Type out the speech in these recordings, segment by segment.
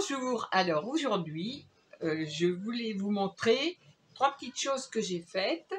Bonjour, alors aujourd'hui, je voulais vous montrer 3 petites choses que j'ai faites.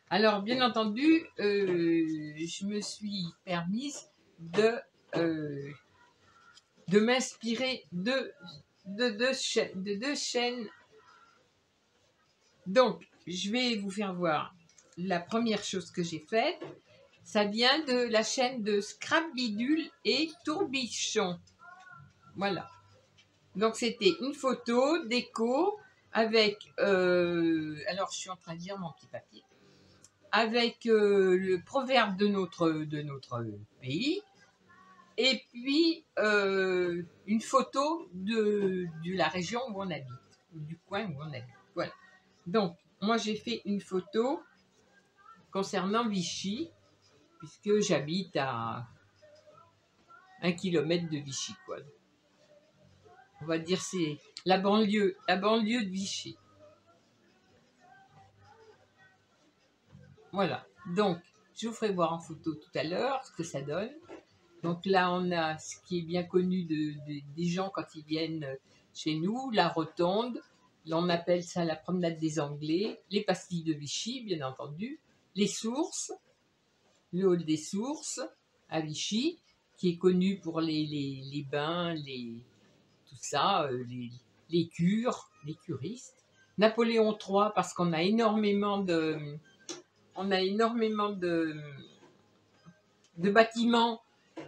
Alors, bien entendu, je me suis permise de m'inspirer de deux chaînes. Donc, je vais vous faire voir la première chose que j'ai faite. Ça vient de la chaîne de Scrapbidule et Tourbichon. Voilà. Donc, c'était une photo déco avec, alors je suis en train de lire mon petit papier, avec le proverbe de notre pays, et puis une photo de la région où on habite, ou du coin où on habite. Voilà. Donc, moi, j'ai fait une photo concernant Vichy, puisque j'habite à 1 kilomètre de Vichy, quoi. On va dire c'est la banlieue de Vichy. Voilà, donc je vous ferai voir en photo tout à l'heure ce que ça donne. Donc là, on a ce qui est bien connu des gens quand ils viennent chez nous, la rotonde. Là, on appelle ça la promenade des Anglais, les pastilles de Vichy, bien entendu, les sources, le hall des sources à Vichy, qui est connu pour les bains, tout ça, les cures, les curistes. Napoléon III, parce qu'on a énormément de bâtiments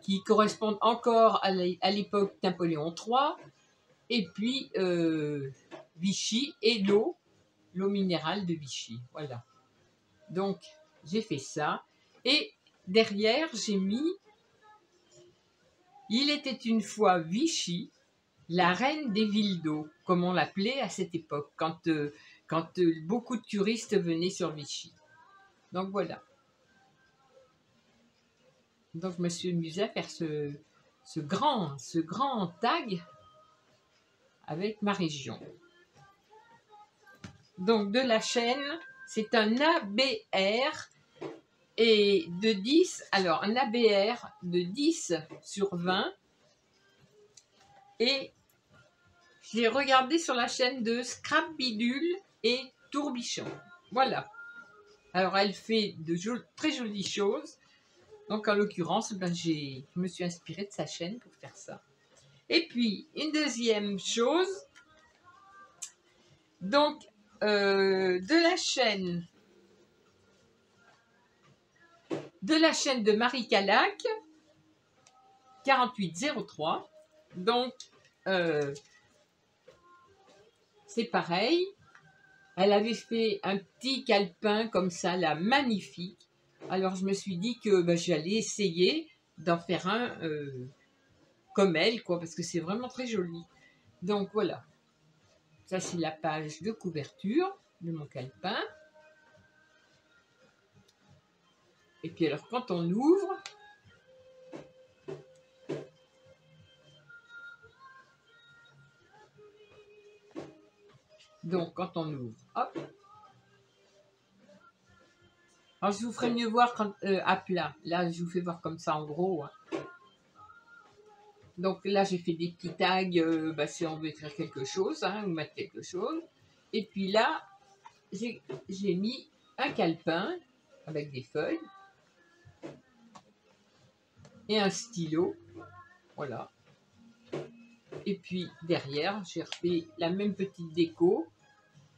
qui correspondent encore à l'époque Napoléon III. Et puis Vichy et l'eau minérale de Vichy. Voilà. Donc, j'ai fait ça. Et derrière, j'ai mis « Il était une fois Vichy, la reine des villes d'eau », comme on l'appelait à cette époque, quand beaucoup de touristes venaient sur Vichy. Donc voilà. Donc je me suis amusée à faire ce grand tag avec ma région. Donc de la chaîne, c'est un ABR et de 10, alors un ABR de 10/20, et j'ai regardé sur la chaîne de Scrapbidule et Tourbichon. Voilà. Alors elle fait de très jolies choses. Donc en l'occurrence, je me suis inspirée de sa chaîne pour faire ça. Et puis une deuxième chose, donc de la chaîne de Marie Calac, 4803. Donc c'est pareil. Elle avait fait un petit calepin comme ça, là, magnifique. Alors je me suis dit que j'allais essayer d'en faire un comme elle, quoi, parce que c'est vraiment très joli. Donc voilà. Ça, c'est la page de couverture de mon calepin. Et puis alors, quand on ouvre, donc quand on ouvre, hop. Alors, je vous ferai mieux voir quand, à plat. Là, je vous fais voir comme ça en gros. Hein. Donc là, j'ai fait des petits tags si on veut écrire quelque chose, hein, ou mettre quelque chose. Et puis là, j'ai mis un calepin avec des feuilles et un stylo. Voilà. Et puis derrière, j'ai refait la même petite déco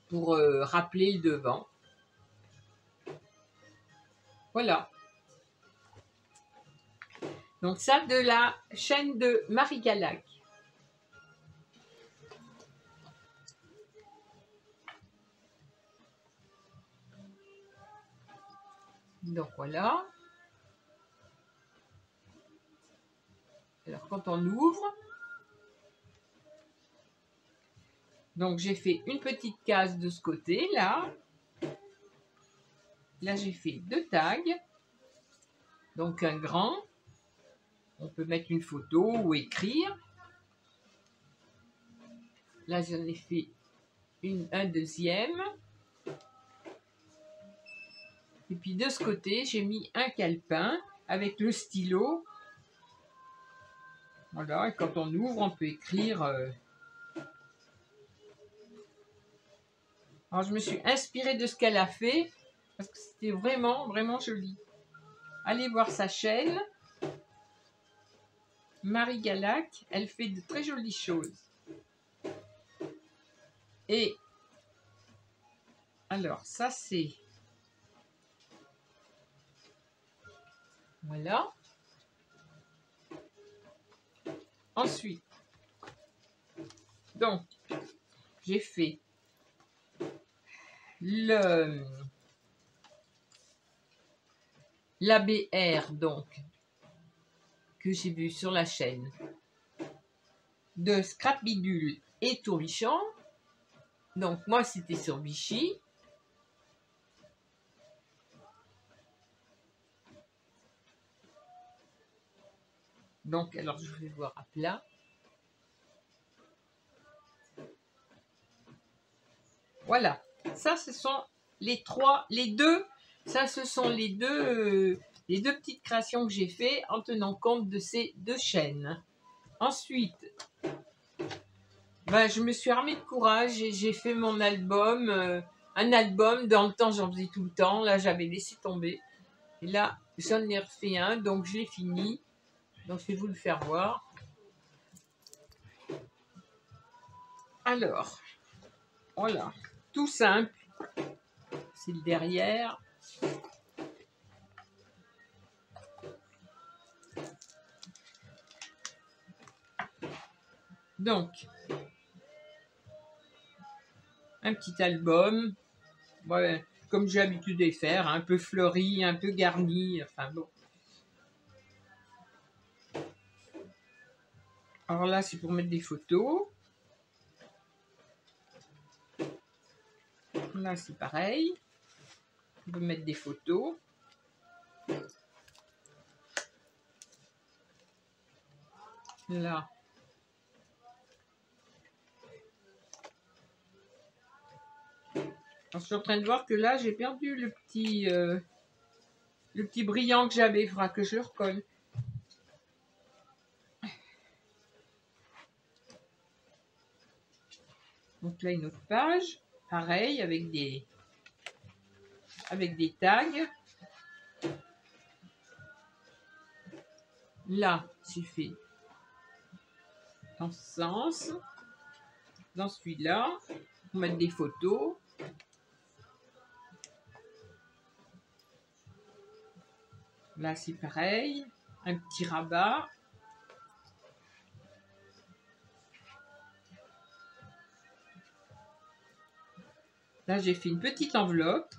pour rappeler le devant. Voilà. Donc ça, de la chaîne de Marie Calac. Donc voilà. Alors quand on ouvre, donc j'ai fait une petite case de ce côté là. Là j'ai fait 2 tags. Donc un grand. On peut mettre une photo ou écrire. Là j'en ai fait un deuxième. Et puis de ce côté, j'ai mis un calepin avec le stylo. Voilà, et quand on ouvre, on peut écrire. Alors, je me suis inspirée de ce qu'elle a fait, parce que c'était vraiment, vraiment joli. Allez voir sa chaîne. Marie Galac, elle fait de très jolies choses. Et alors, ça c'est... Voilà. Ensuite, donc, j'ai fait l'ABR, donc, que j'ai vu sur la chaîne, de Scrap Bidule et Tourbichon. Donc, moi, c'était sur Vichy. Donc, alors, je vais voir à plat. Voilà. Ça, ce sont les deux. Ça, ce sont les deux petites créations que j'ai fait en tenant compte de ces deux chaînes. Ensuite, ben, je me suis armée de courage et j'ai fait mon album. Un album, dans le temps, j'en faisais tout le temps. Là, j'avais laissé tomber. Et là, j'en ai refait un, donc je l'ai fini. Donc, je vais vous le faire voir. Alors, voilà. Tout simple. C'est le derrière. Donc, un petit album. Ouais, comme j'ai l'habitude de faire, un peu fleuri, un peu garni, enfin bon. Alors là, c'est pour mettre des photos. Là, c'est pareil. On peut mettre des photos. Là. Alors, je suis en train de voir que là, j'ai perdu le petit brillant que j'avais. Il faudra que je le recolle. Donc là, une autre page. Pareil, avec des tags. Là, j'ai fait dans ce sens. Dans celui-là, pour mettre des photos. Là, c'est pareil. Un petit rabat. Là, j'ai fait une petite enveloppe.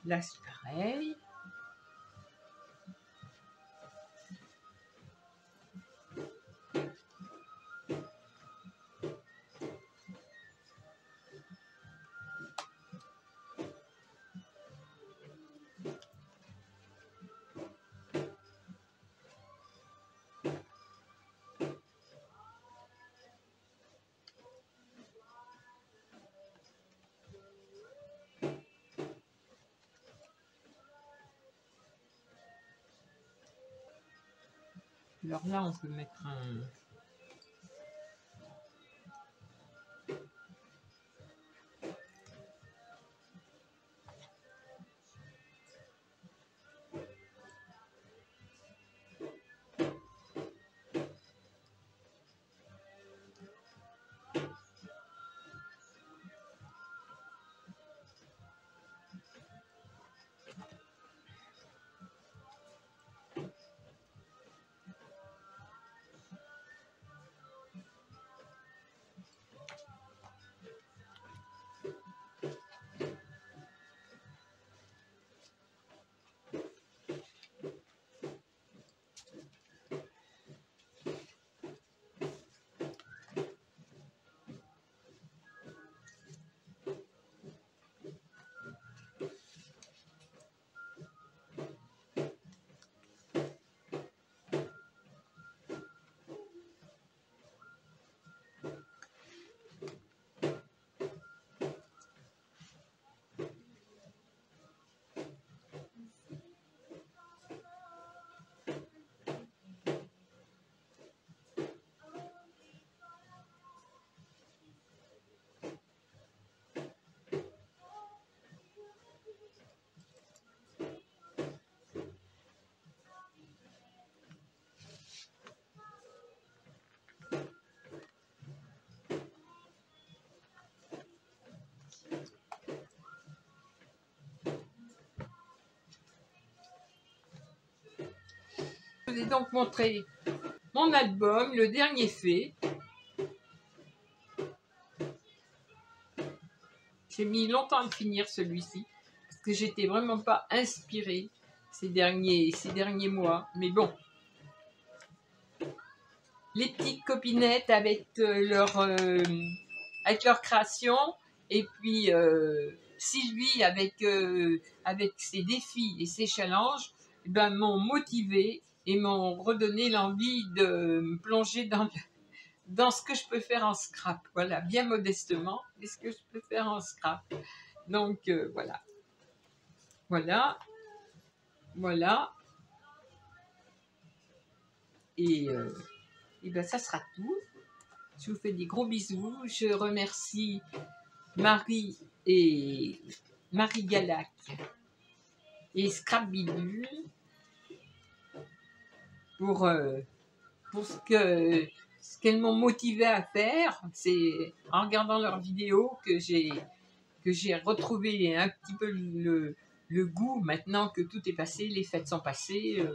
Là, c'est pareil. Alors là, on peut mettre un... vous ai donc montré mon album, le dernier fait. J'ai mis longtemps à le finir celui-ci, parce que j'étais vraiment pas inspirée ces derniers mois. Mais bon, les petites copinettes avec leur création, et puis Sylvie avec ses défis et ses challenges, ben, m'ont motivée et m'ont redonné l'envie de me plonger dans ce que je peux faire en scrap. Voilà, bien modestement, mais ce que je peux faire en scrap. Donc voilà. Et ben ça sera tout. Je vous fais des gros bisous. Je remercie Marie Galac et Scrap Bidule pour ce qu'elles m'ont motivé à faire. C'est en regardant leurs vidéos que j'ai retrouvé un petit peu le goût maintenant que tout est passé, les fêtes sont passées.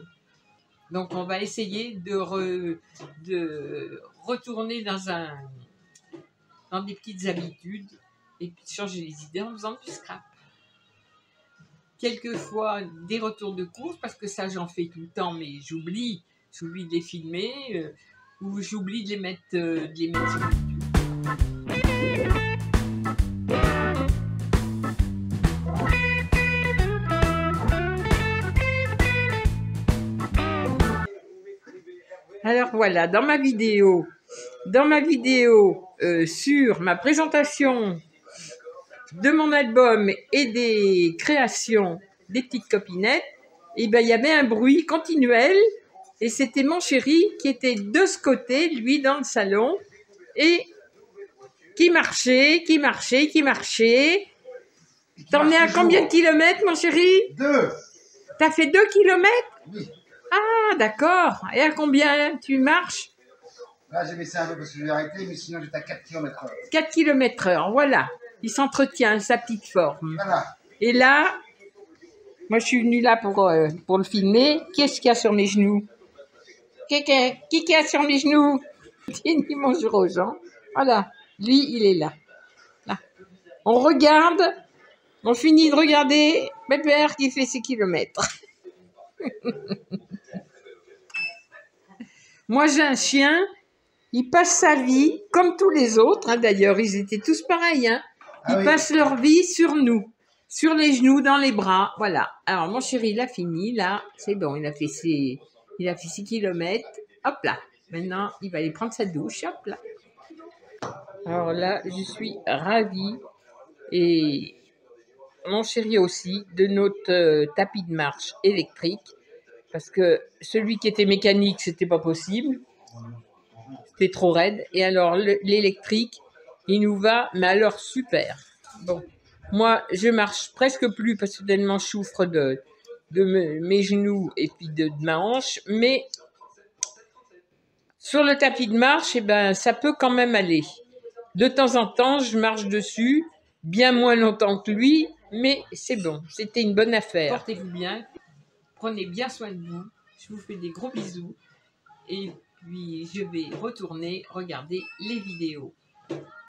Donc on va essayer de retourner dans des petites habitudes et puis de changer les idées en faisant du scrap. Quelquefois des retours de course, parce que ça j'en fais tout le temps, mais j'oublie de les filmer ou j'oublie de les mettre sur YouTube. Alors voilà, dans ma vidéo sur ma présentation de mon album et des créations des petites copinettes, et ben il y avait un bruit continuel et c'était mon chéri qui était de ce côté, lui dans le salon, et qui marchait. T'en es à combien de kilomètres, mon chéri? 2. T'as fait 2 kilomètres? Oui. Ah, d'accord. Et à combien tu marches? Là, j'ai baissé un peu parce que je vais arrêter, mais sinon, j'étais à 4 km/h. 4 km/h, voilà. Il s'entretient sa petite forme. Voilà. Et là, moi, je suis venue là pour le filmer. Qu'est-ce qu'il y a sur mes genoux? Qui a sur mes genoux? Dis bonjour aux gens. Voilà. Lui, il est là. On regarde. On finit de regarder Pépère qui fait ses kilomètres. Moi, j'ai un chien, il passe sa vie, comme tous les autres, hein, d'ailleurs, ils étaient tous pareils, hein. Ils passent leur vie sur nous, sur les genoux, dans les bras, voilà. Alors, mon chéri, il a fini, là, c'est bon, il a fait ses 6 kilomètres, hop là. Maintenant, il va aller prendre sa douche, hop là. Alors là, je suis ravie, et mon chéri aussi, de notre tapis de marche électrique. Parce que celui qui était mécanique, c'était pas possible. C'était trop raide. Et alors, l'électrique, il nous va, mais alors super. Bon, moi, je marche presque plus parce que tellement je souffre de mes genoux et puis de ma hanche. Mais sur le tapis de marche, eh ben, ça peut quand même aller. De temps en temps, je marche dessus, bien moins longtemps que lui, mais c'est bon. C'était une bonne affaire. Portez-vous bien. Prenez bien soin de vous. Je vous fais des gros bisous. Et puis, je vais retourner regarder les vidéos.